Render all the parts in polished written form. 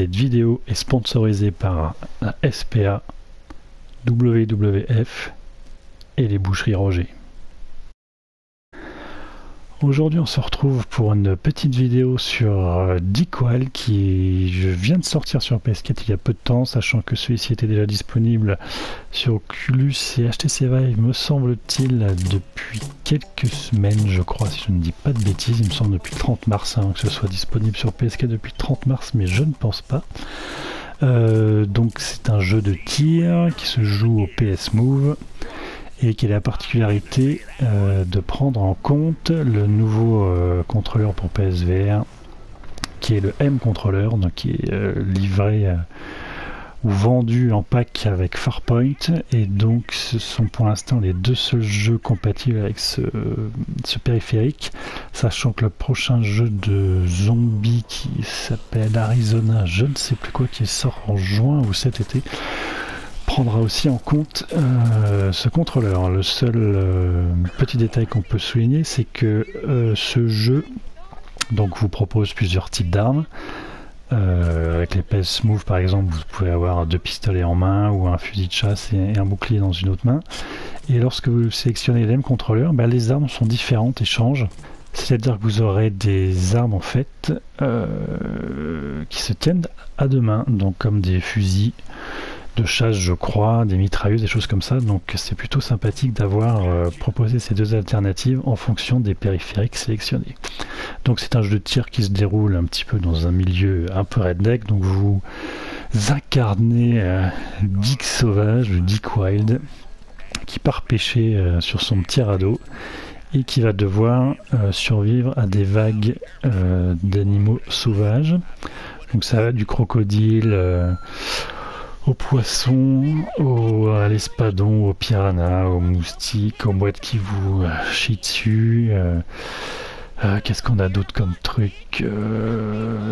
Cette vidéo est sponsorisée par la SPA, WWF et les boucheries Roger. Aujourd'hui on se retrouve pour une petite vidéo sur Dick Wild qui vient de sortir sur PS4 il y a peu de temps, sachant que celui-ci était déjà disponible sur Oculus et HTC Vive, me semble-t-il, depuis quelques semaines, je crois, si je ne dis pas de bêtises. Il me semble depuis le 30 mars, que ce soit disponible sur PS4 depuis le 30 mars, mais je ne pense pas. Donc c'est un jeu de tir qui se joue au PS Move et qui a la particularité de prendre en compte le nouveau contrôleur pour PSVR qui est le M-Controller, donc qui est livré ou vendu en pack avec Farpoint, et donc ce sont pour l'instant les deux seuls jeux compatibles avec ce périphérique, sachant que le prochain jeu de zombie qui s'appelle Arizona, je ne sais plus quoi, qui sort en juin ou cet été, prendra aussi en compte ce contrôleur. Le seul petit détail qu'on peut souligner, c'est que ce jeu donc vous propose plusieurs types d'armes. Avec les PS Move par exemple, vous pouvez avoir 2 pistolets en main ou un fusil de chasse et un bouclier dans une autre main. Et lorsque vous sélectionnez l'M contrôleur, les armes sont différentes et changent. C'est-à-dire que vous aurez des armes en fait qui se tiennent à deux mains, donc comme des fusils de chasse, je crois, des mitrailleuses, des choses comme ça. Donc c'est plutôt sympathique d'avoir proposé ces deux alternatives en fonction des périphériques sélectionnés. Donc c'est un jeu de tir qui se déroule un petit peu dans un milieu un peu redneck, donc vous incarnez Dick Sauvage, Dick Wild, qui part pêcher sur son petit radeau et qui va devoir survivre à des vagues d'animaux sauvages. Donc ça va du crocodile aux poissons, à l'espadon, aux piranhas, aux moustiques, aux mouettes qui vous chient dessus. Qu'est-ce qu'on a d'autre comme truc?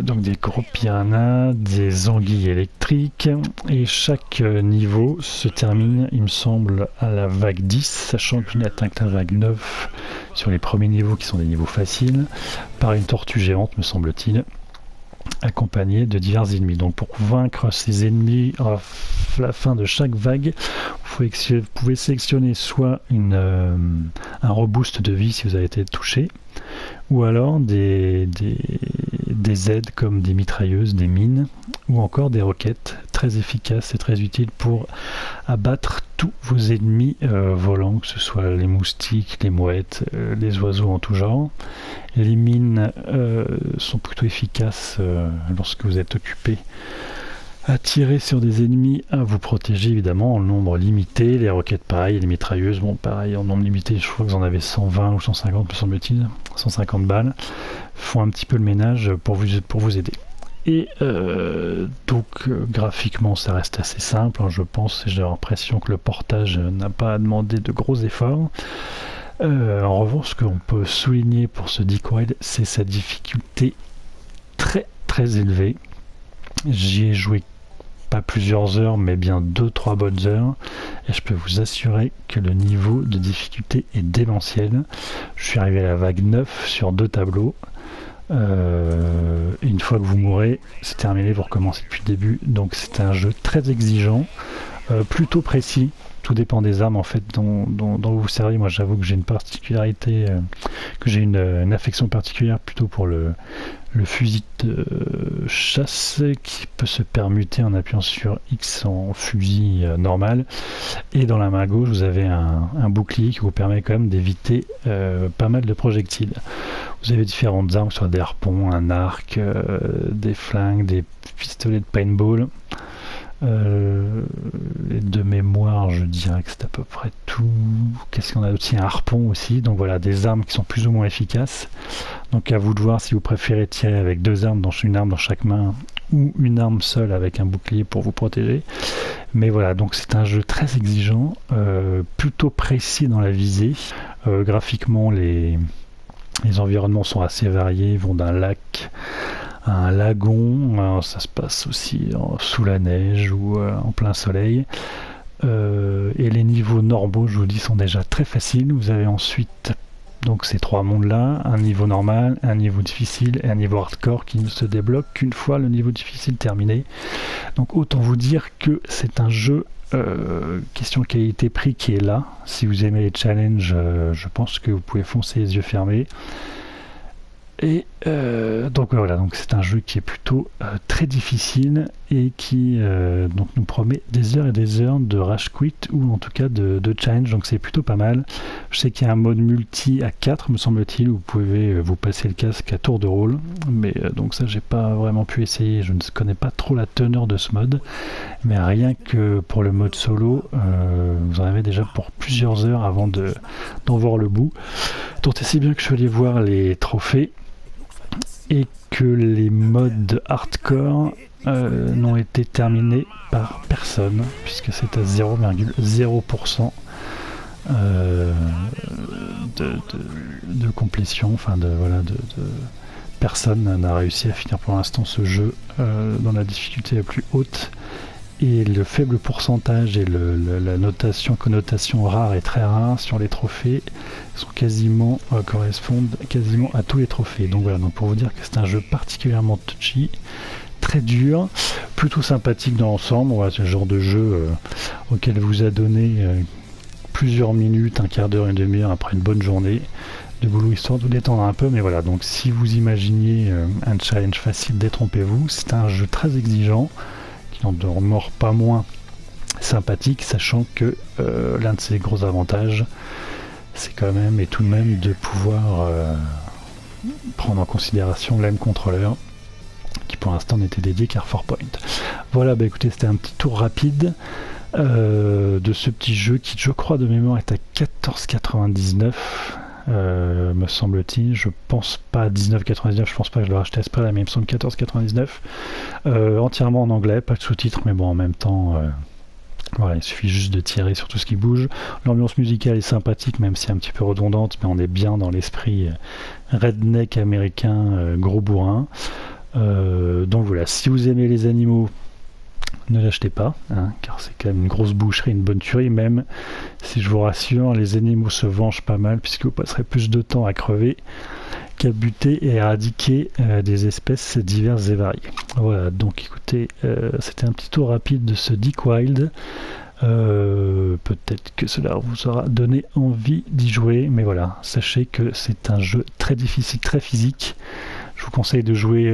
Donc des gros piranhas, des anguilles électriques, et chaque niveau se termine, il me semble, à la vague 10, sachant que je n'ai atteint que la vague 9 sur les premiers niveaux qui sont des niveaux faciles, par une tortue géante, me semble-t-il, accompagné de divers ennemis. Donc pour vaincre ces ennemis à la fin de chaque vague, vous pouvez sélectionner soit un reboost de vie si vous avez été touché, ou alors des aides comme des mitrailleuses, des mines, ou encore des roquettes très efficaces et très utiles pour abattre tous vos ennemis volants, que ce soit les moustiques, les mouettes, les oiseaux en tout genre. Les mines sont plutôt efficaces lorsque vous êtes occupé à tirer sur des ennemis, à vous protéger évidemment en nombre limité. Les roquettes pareil, les mitrailleuses, bon pareil en nombre limité, je crois que vous en avez 120 ou 150 me semble-t-il, 150 balles, font un petit peu le ménage pour vous aider. Et donc graphiquement ça reste assez simple, je pense, et j'ai l'impression que le portage n'a pas demandé de gros efforts. En revanche, ce qu'on peut souligner pour ce Dick Wild, c'est sa difficulté très très élevée. J'y ai joué pas plusieurs heures, mais bien 2-3 bonnes heures, et je peux vous assurer que le niveau de difficulté est démentiel. Je suis arrivé à la vague 9 sur 2 tableaux. Une fois que vous mourrez, c'est terminé, vous recommencez depuis le début. Donc c'est un jeu très exigeant, plutôt précis. Tout dépend des armes en fait dont vous vous servez. Moi j'avoue que j'ai une particularité, que j'ai une affection particulière plutôt pour le fusil de chasse qui peut se permuter en appuyant sur X en fusil normal, et dans la main gauche vous avez un bouclier qui vous permet quand même d'éviter pas mal de projectiles. Vous avez différentes armes, soit des harpons, un arc, des flingues, des pistolets de paintball. De mémoire je dirais que c'est à peu près tout. Qu'est-ce qu'on a aussi? Un harpon aussi. Donc voilà, des armes qui sont plus ou moins efficaces. Donc à vous de voir si vous préférez tirer avec 2 armes, une arme dans chaque main, ou une arme seule avec un bouclier pour vous protéger. Mais voilà, donc c'est un jeu très exigeant, plutôt précis dans la visée. Graphiquement les environnements sont assez variés, ils vont d'un lac à un lagon. Alors, ça se passe aussi sous la neige ou en plein soleil. Et les niveaux normaux, je vous dis, sont déjà très faciles. Vous avez ensuite Donc ces trois mondes-là, un niveau normal, un niveau difficile et un niveau hardcore qui ne se débloque qu'une fois le niveau difficile terminé. Donc autant vous dire que c'est un jeu question qualité-prix qui est là. Si vous aimez les challenges, je pense que vous pouvez foncer les yeux fermés. Et donc voilà, donc c'est un jeu qui est plutôt très difficile et qui donc nous promet des heures et des heures de rage quit ou en tout cas de challenge, donc c'est plutôt pas mal. Je sais qu'il y a un mode multi à 4 me semble-t-il, où vous pouvez vous passer le casque à tour de rôle, mais donc ça j'ai pas vraiment pu essayer, je ne connais pas trop la teneur de ce mode, mais rien que pour le mode solo, vous en avez déjà pour plusieurs heures avant d'en voir le bout. Donc c'est bien que je suis allé voir les trophées et que les modes hardcore n'ont été terminés par personne, puisque c'est à 0,0% de complétion, enfin de personne n'a réussi à finir pour l'instant ce jeu dans la difficulté la plus haute. Et le faible pourcentage et la connotation rare et très rare sur les trophées correspondent quasiment à tous les trophées. Donc voilà, donc pour vous dire que c'est un jeu particulièrement touchy, très dur, plutôt sympathique dans l'ensemble. Voilà, c'est le genre de jeu auquel vous a donné plusieurs minutes, un quart d'heure, une demi-heure après une bonne journée de boulot, histoire de vous détendre un peu. Mais voilà, donc si vous imaginiez un challenge facile, détrompez-vous. C'est un jeu très exigeant, n'en demeure pas moins sympathique, sachant que l'un de ses gros avantages, c'est quand même et tout de même de pouvoir prendre en considération l'M controller, qui pour l'instant n'était dédié qu'à 4Point. Voilà, bah écoutez, c'était un petit tour rapide de ce petit jeu qui, je crois de mémoire, est à 14,99. Me semble-t-il, je pense pas à 19,99, je pense pas que je le rachetais à ce prix-là, mais il me semble 14,99. Entièrement en anglais, pas de sous-titres, mais bon, en même temps, voilà, il suffit juste de tirer sur tout ce qui bouge. L'ambiance musicale est sympathique, même si c'est un petit peu redondante, mais on est bien dans l'esprit redneck américain, gros bourrin. Donc voilà, si vous aimez les animaux, ne l'achetez pas, hein, car c'est quand même une grosse boucherie, une bonne tuerie, même si je vous rassure, les animaux se vengent pas mal, puisque vous passerez plus de temps à crever qu'à buter et éradiquer des espèces diverses et variées. Voilà, donc écoutez, c'était un petit tour rapide de ce Dick Wild. Peut-être que cela vous aura donné envie d'y jouer, mais voilà, sachez que c'est un jeu très difficile, très physique. Je vous conseille de jouer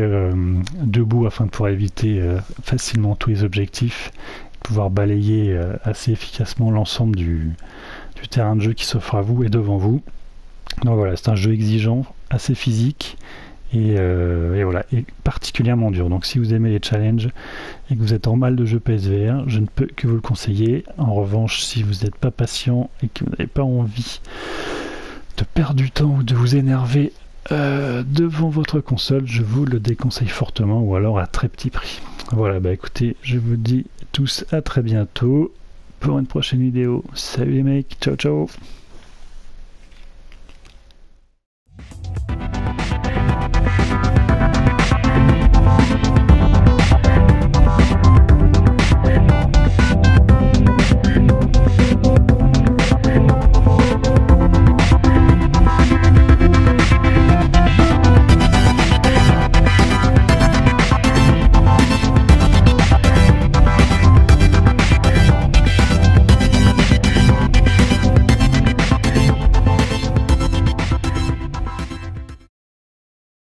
debout afin de pouvoir éviter facilement tous les objectifs, de pouvoir balayer assez efficacement l'ensemble du terrain de jeu qui s'offre à vous et devant vous. Donc voilà, c'est un jeu exigeant, assez physique et voilà, et particulièrement dur. Donc si vous aimez les challenges et que vous êtes en mal de jeu PSVR, je ne peux que vous le conseiller. En revanche, si vous n'êtes pas patient et que vous n'avez pas envie de perdre du temps ou de vous énerver devant votre console, je vous le déconseille fortement, ou alors à très petit prix. Voilà, bah écoutez, je vous dis tous à très bientôt pour une prochaine vidéo. Salut les mecs, ciao ciao.